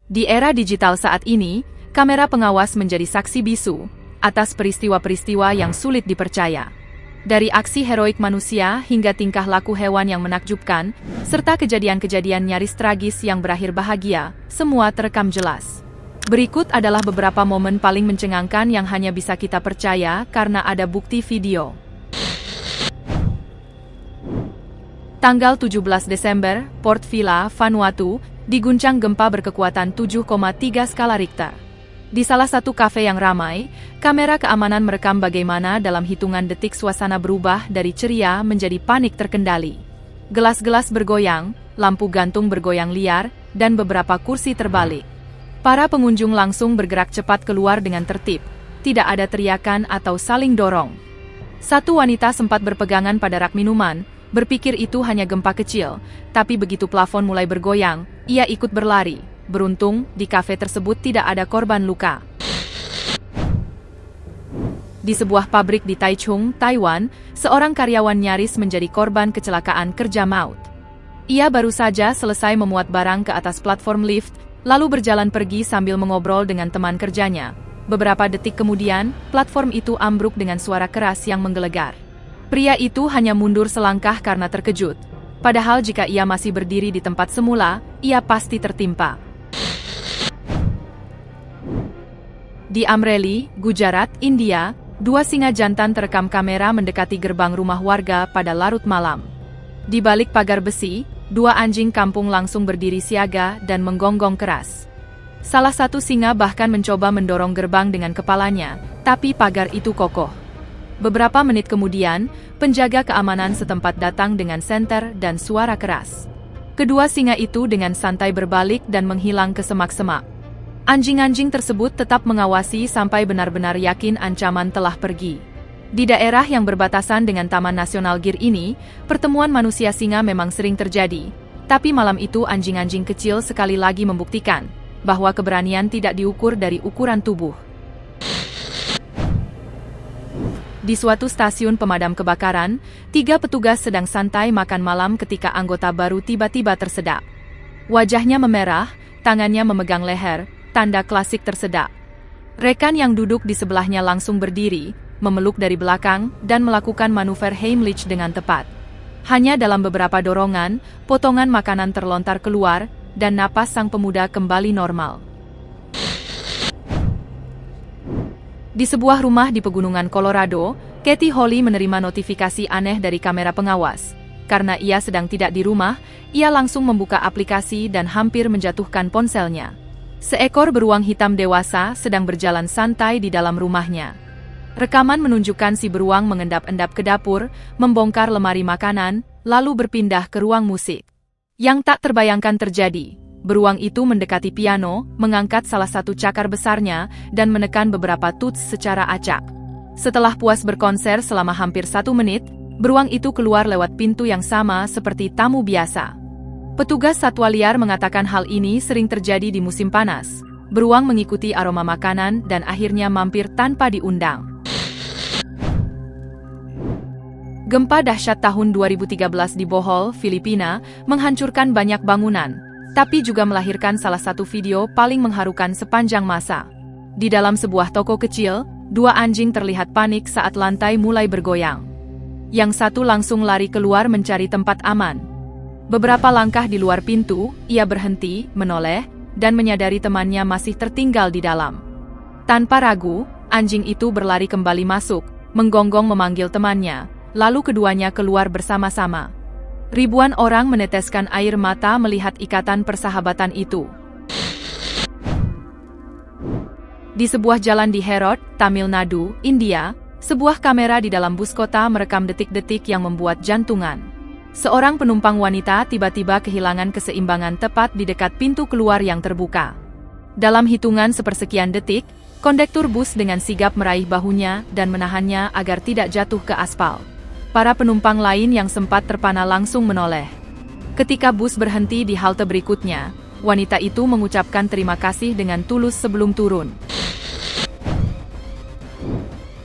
Di era digital saat ini, kamera pengawas menjadi saksi bisu atas peristiwa-peristiwa yang sulit dipercaya. Dari aksi heroik manusia hingga tingkah laku hewan yang menakjubkan, serta kejadian-kejadian nyaris tragis yang berakhir bahagia, semua terekam jelas. Berikut adalah beberapa momen paling mencengangkan yang hanya bisa kita percaya karena ada bukti video. Tanggal 17 Desember, Port Vila, Vanuatu, diguncang gempa berkekuatan 7,3 skala Richter. Di salah satu kafe yang ramai, kamera keamanan merekam bagaimana dalam hitungan detik suasana berubah dari ceria menjadi panik terkendali. Gelas-gelas bergoyang, lampu gantung bergoyang liar, dan beberapa kursi terbalik. Para pengunjung langsung bergerak cepat keluar dengan tertib. Tidak ada teriakan atau saling dorong. Satu wanita sempat berpegangan pada rak minuman, berpikir itu hanya gempa kecil, tapi begitu plafon mulai bergoyang, ia ikut berlari. Beruntung, di kafe tersebut tidak ada korban luka. Di sebuah pabrik di Taichung, Taiwan, seorang karyawan nyaris menjadi korban kecelakaan kerja maut. Ia baru saja selesai memuat barang ke atas platform lift, lalu berjalan pergi sambil mengobrol dengan teman kerjanya. Beberapa detik kemudian, platform itu ambruk dengan suara keras yang menggelegar. Pria itu hanya mundur selangkah karena terkejut. Padahal jika ia masih berdiri di tempat semula, ia pasti tertimpa. Di Amreli, Gujarat, India, dua singa jantan terekam kamera mendekati gerbang rumah warga pada larut malam. Di balik pagar besi, dua anjing kampung langsung berdiri siaga dan menggonggong keras. Salah satu singa bahkan mencoba mendorong gerbang dengan kepalanya, tapi pagar itu kokoh. Beberapa menit kemudian, penjaga keamanan setempat datang dengan senter dan suara keras. Kedua singa itu dengan santai berbalik dan menghilang ke semak-semak. Anjing-anjing tersebut tetap mengawasi sampai benar-benar yakin ancaman telah pergi. Di daerah yang berbatasan dengan Taman Nasional Gir ini, pertemuan manusia singa memang sering terjadi. Tapi malam itu anjing-anjing kecil sekali lagi membuktikan bahwa keberanian tidak diukur dari ukuran tubuh. Di suatu stasiun pemadam kebakaran, 3 petugas sedang santai makan malam ketika anggota baru tiba-tiba tersedak. Wajahnya memerah, tangannya memegang leher, tanda klasik tersedak. Rekan yang duduk di sebelahnya langsung berdiri, memeluk dari belakang, dan melakukan manuver Heimlich dengan tepat. Hanya dalam beberapa dorongan, potongan makanan terlontar keluar, dan napas sang pemuda kembali normal. Di sebuah rumah di pegunungan Colorado, Katie Holly menerima notifikasi aneh dari kamera pengawas. Karena ia sedang tidak di rumah, ia langsung membuka aplikasi dan hampir menjatuhkan ponselnya. Seekor beruang hitam dewasa sedang berjalan santai di dalam rumahnya. Rekaman menunjukkan si beruang mengendap-endap ke dapur, membongkar lemari makanan, lalu berpindah ke ruang musik. Yang tak terbayangkan terjadi, beruang itu mendekati piano, mengangkat salah satu cakar besarnya, dan menekan beberapa tuts secara acak. Setelah puas berkonser selama hampir 1 menit, beruang itu keluar lewat pintu yang sama seperti tamu biasa. Petugas satwa liar mengatakan hal ini sering terjadi di musim panas. Beruang mengikuti aroma makanan dan akhirnya mampir tanpa diundang. Gempa dahsyat tahun 2013 di Bohol, Filipina, menghancurkan banyak bangunan, tapi juga melahirkan salah satu video paling mengharukan sepanjang masa. Di dalam sebuah toko kecil, 2 anjing terlihat panik saat lantai mulai bergoyang. Yang satu langsung lari keluar mencari tempat aman. Beberapa langkah di luar pintu, ia berhenti, menoleh, dan menyadari temannya masih tertinggal di dalam. Tanpa ragu, anjing itu berlari kembali masuk, menggonggong memanggil temannya, lalu keduanya keluar bersama-sama. Ribuan orang meneteskan air mata melihat ikatan persahabatan itu. Di sebuah jalan di Herod, Tamil Nadu, India, sebuah kamera di dalam bus kota merekam detik-detik yang membuat jantungan. Seorang penumpang wanita tiba-tiba kehilangan keseimbangan tepat di dekat pintu keluar yang terbuka. Dalam hitungan sepersekian detik, kondektur bus dengan sigap meraih bahunya dan menahannya agar tidak jatuh ke aspal. Para penumpang lain yang sempat terpana langsung menoleh. Ketika bus berhenti di halte berikutnya, wanita itu mengucapkan terima kasih dengan tulus sebelum turun.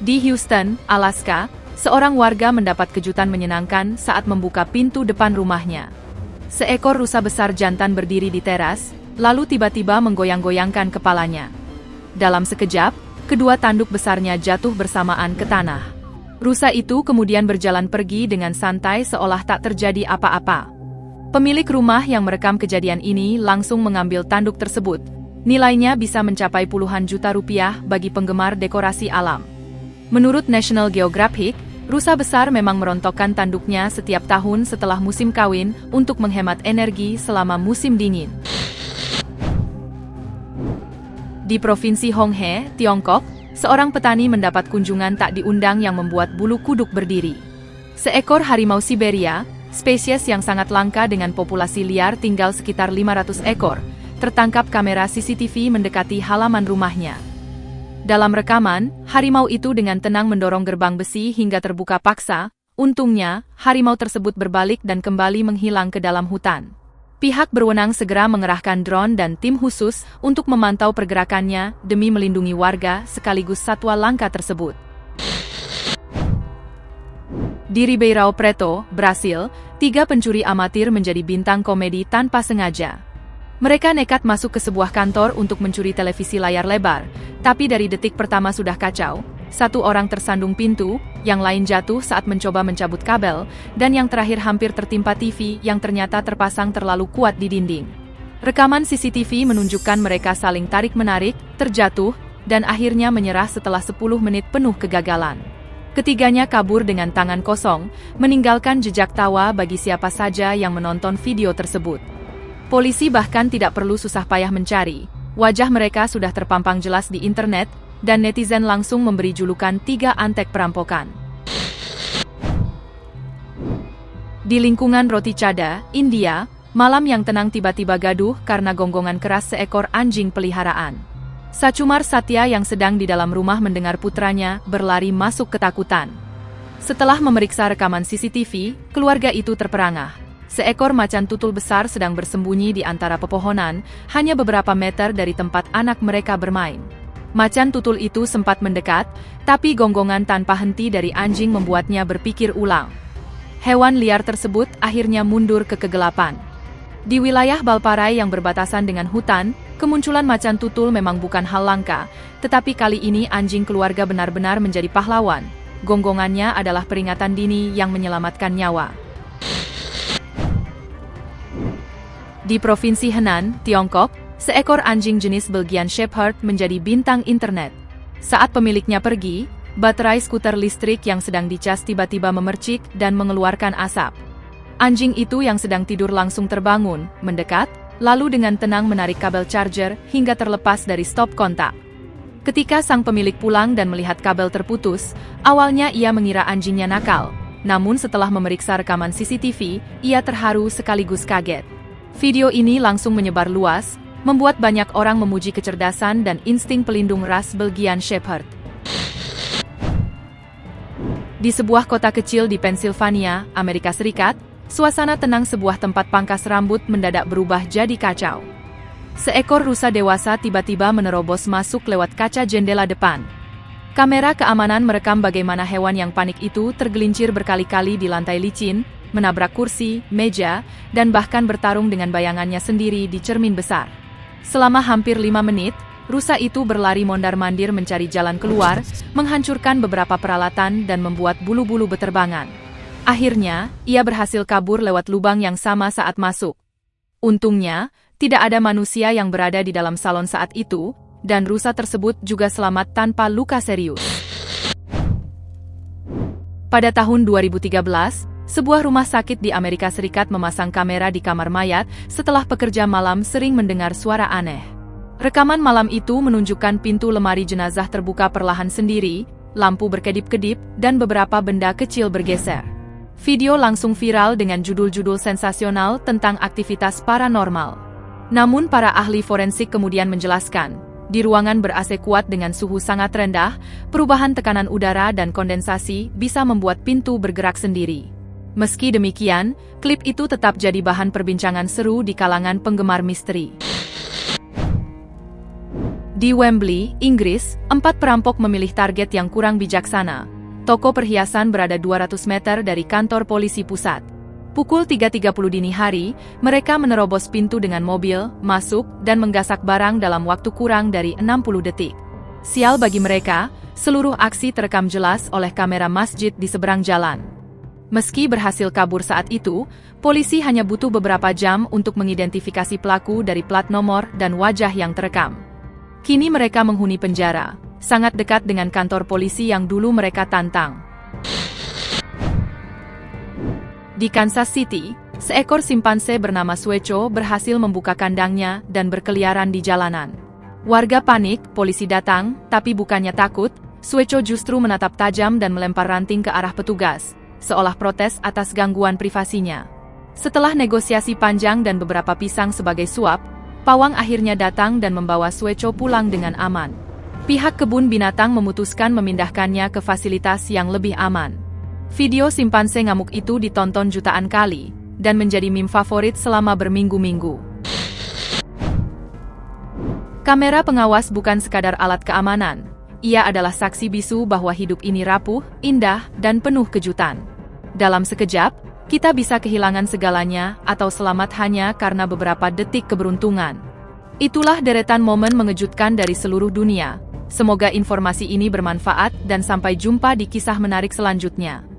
Di Houston, Alaska, seorang warga mendapat kejutan menyenangkan saat membuka pintu depan rumahnya. Seekor rusa besar jantan berdiri di teras, lalu tiba-tiba menggoyang-goyangkan kepalanya. Dalam sekejap, kedua tanduk besarnya jatuh bersamaan ke tanah. Rusa itu kemudian berjalan pergi dengan santai seolah tak terjadi apa-apa. Pemilik rumah yang merekam kejadian ini langsung mengambil tanduk tersebut. Nilainya bisa mencapai puluhan juta rupiah bagi penggemar dekorasi alam. Menurut National Geographic, rusa besar memang merontokkan tanduknya setiap tahun setelah musim kawin untuk menghemat energi selama musim dingin. Di Provinsi Honghe, Tiongkok, seorang petani mendapat kunjungan tak diundang yang membuat bulu kuduk berdiri. Seekor harimau Siberia, spesies yang sangat langka dengan populasi liar tinggal sekitar 500 ekor, tertangkap kamera CCTV mendekati halaman rumahnya. Dalam rekaman, harimau itu dengan tenang mendorong gerbang besi hingga terbuka paksa. Untungnya, harimau tersebut berbalik dan kembali menghilang ke dalam hutan. Pihak berwenang segera mengerahkan drone dan tim khusus untuk memantau pergerakannya demi melindungi warga sekaligus satwa langka tersebut. Di Ribeirão Preto, Brasil, 3 pencuri amatir menjadi bintang komedi tanpa sengaja. Mereka nekat masuk ke sebuah kantor untuk mencuri televisi layar lebar, tapi dari detik pertama sudah kacau. Satu orang tersandung pintu, yang lain jatuh saat mencoba mencabut kabel, dan yang terakhir hampir tertimpa TV yang ternyata terpasang terlalu kuat di dinding. Rekaman CCTV menunjukkan mereka saling tarik-menarik, terjatuh, dan akhirnya menyerah setelah 10 menit penuh kegagalan. Ketiganya kabur dengan tangan kosong, meninggalkan jejak tawa bagi siapa saja yang menonton video tersebut. Polisi bahkan tidak perlu susah payah mencari. Wajah mereka sudah terpampang jelas di internet, dan netizen langsung memberi julukan 3 antek perampokan. Di lingkungan Roti Cada, India, malam yang tenang tiba-tiba gaduh karena gonggongan keras seekor anjing peliharaan. Sacumar Satya yang sedang di dalam rumah mendengar putranya berlari masuk ketakutan. Setelah memeriksa rekaman CCTV, keluarga itu terperangah. Seekor macan tutul besar sedang bersembunyi di antara pepohonan, hanya beberapa meter dari tempat anak mereka bermain. Macan tutul itu sempat mendekat, tapi gonggongan tanpa henti dari anjing membuatnya berpikir ulang. Hewan liar tersebut akhirnya mundur ke kegelapan. Di wilayah Balparai yang berbatasan dengan hutan, kemunculan macan tutul memang bukan hal langka, tetapi kali ini anjing keluarga benar-benar menjadi pahlawan. Gonggongannya adalah peringatan dini yang menyelamatkan nyawa. Di Provinsi Henan, Tiongkok, seekor anjing jenis Belgian Shepherd menjadi bintang internet. Saat pemiliknya pergi, baterai skuter listrik yang sedang dicas tiba-tiba memercik dan mengeluarkan asap. Anjing itu yang sedang tidur langsung terbangun, mendekat, lalu dengan tenang menarik kabel charger hingga terlepas dari stop kontak. Ketika sang pemilik pulang dan melihat kabel terputus, awalnya ia mengira anjingnya nakal. Namun setelah memeriksa rekaman CCTV, ia terharu sekaligus kaget. Video ini langsung menyebar luas, membuat banyak orang memuji kecerdasan dan insting pelindung ras Belgian Shepherd. Di sebuah kota kecil di Pennsylvania, Amerika Serikat, suasana tenang sebuah tempat pangkas rambut mendadak berubah jadi kacau. Seekor rusa dewasa tiba-tiba menerobos masuk lewat kaca jendela depan. Kamera keamanan merekam bagaimana hewan yang panik itu tergelincir berkali-kali di lantai licin, menabrak kursi, meja, dan bahkan bertarung dengan bayangannya sendiri di cermin besar. Selama hampir 5 menit, rusa itu berlari mondar-mandir mencari jalan keluar, menghancurkan beberapa peralatan dan membuat bulu-bulu beterbangan. Akhirnya, ia berhasil kabur lewat lubang yang sama saat masuk. Untungnya, tidak ada manusia yang berada di dalam salon saat itu, dan rusa tersebut juga selamat tanpa luka serius. Pada tahun 2013, sebuah rumah sakit di Amerika Serikat memasang kamera di kamar mayat setelah pekerja malam sering mendengar suara aneh. Rekaman malam itu menunjukkan pintu lemari jenazah terbuka perlahan sendiri, lampu berkedip-kedip, dan beberapa benda kecil bergeser. Video langsung viral dengan judul-judul sensasional tentang aktivitas paranormal. Namun para ahli forensik kemudian menjelaskan, di ruangan ber-AC kuat dengan suhu sangat rendah, perubahan tekanan udara dan kondensasi bisa membuat pintu bergerak sendiri. Meski demikian, klip itu tetap jadi bahan perbincangan seru di kalangan penggemar misteri. Di Wembley, Inggris, 4 perampok memilih target yang kurang bijaksana. Toko perhiasan berada 200 meter dari kantor polisi pusat. Pukul 3.30 dini hari, mereka menerobos pintu dengan mobil, masuk, dan menggasak barang dalam waktu kurang dari 60 detik. Sial bagi mereka, seluruh aksi terekam jelas oleh kamera masjid di seberang jalan. Meski berhasil kabur saat itu, polisi hanya butuh beberapa jam untuk mengidentifikasi pelaku dari plat nomor dan wajah yang terekam. Kini mereka menghuni penjara, sangat dekat dengan kantor polisi yang dulu mereka tantang. Di Kansas City, seekor simpanse bernama Sueco berhasil membuka kandangnya dan berkeliaran di jalanan. Warga panik, polisi datang, tapi bukannya takut, Sueco justru menatap tajam dan melempar ranting ke arah petugas, seolah protes atas gangguan privasinya. Setelah negosiasi panjang dan beberapa pisang sebagai suap, pawang akhirnya datang dan membawa Sueco pulang dengan aman. Pihak kebun binatang memutuskan memindahkannya ke fasilitas yang lebih aman. Video simpanse ngamuk itu ditonton jutaan kali, dan menjadi meme favorit selama berminggu-minggu. Kamera pengawas bukan sekadar alat keamanan, ia adalah saksi bisu bahwa hidup ini rapuh, indah, dan penuh kejutan. Dalam sekejap, kita bisa kehilangan segalanya atau selamat hanya karena beberapa detik keberuntungan. Itulah deretan momen mengejutkan dari seluruh dunia. Semoga informasi ini bermanfaat dan sampai jumpa di kisah menarik selanjutnya.